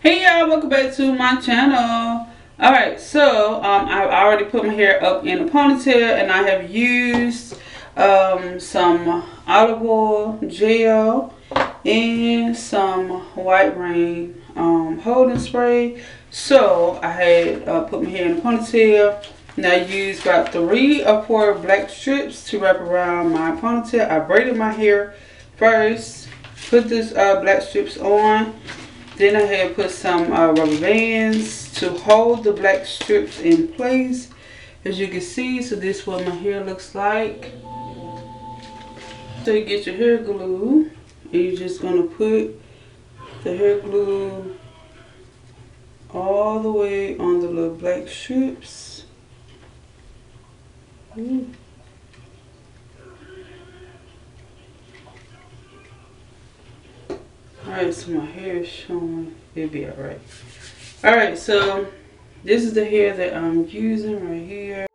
Hey y'all, welcome back to my channel. Alright, so I've already put my hair up in a ponytail, and I have used some olive oil gel and some white rain holding spray. So I had put my hair in a ponytail, and I used about 3 or 4 black strips to wrap around my ponytail. I braided my hair first, put this black strips on. Then I had put some rubber bands to hold the black strips in place, as you can see. So this is what my hair looks like. So you get your hair glue, and you're just going to put the hair glue all the way on the little black strips. Ooh. Alright, so my hair is showing. It'll be alright. Alright, so this is the hair that I'm using right here.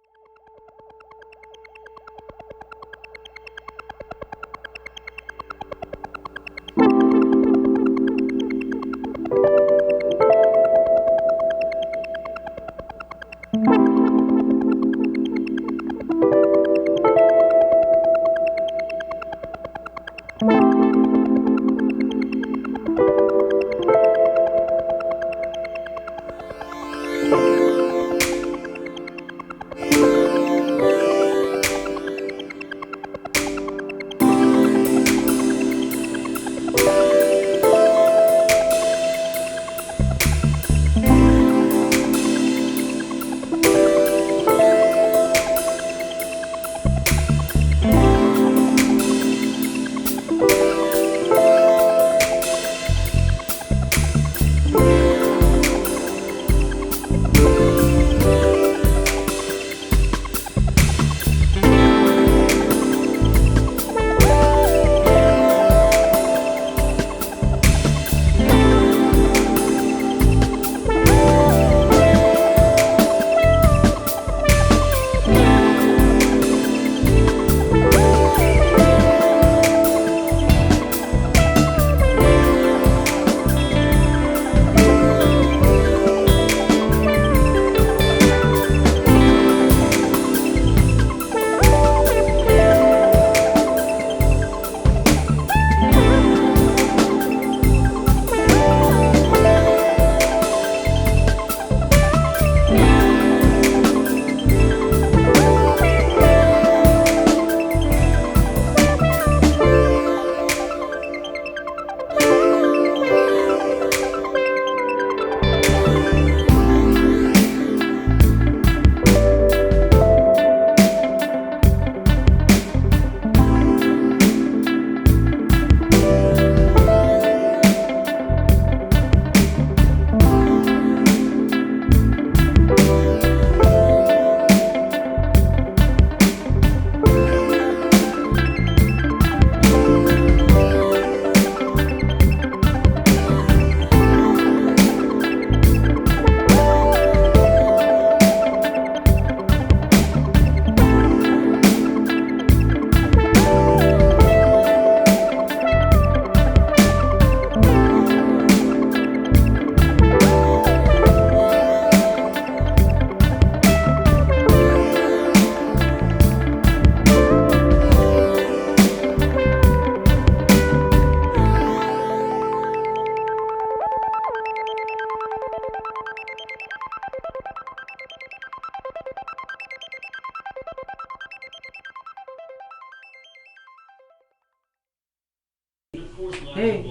Hey,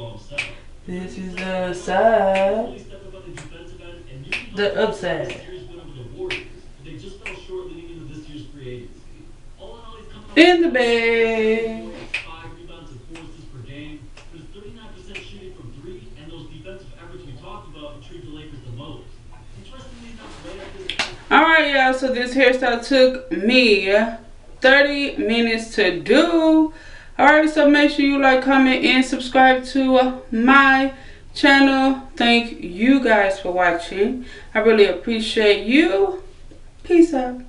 this is the side, the upside. In the bag. Alright y'all, so this hairstyle took me 30 minutes to do. Alright, so make sure you like, comment, and subscribe to my channel. Thank you guys for watching. I really appreciate you. Peace out.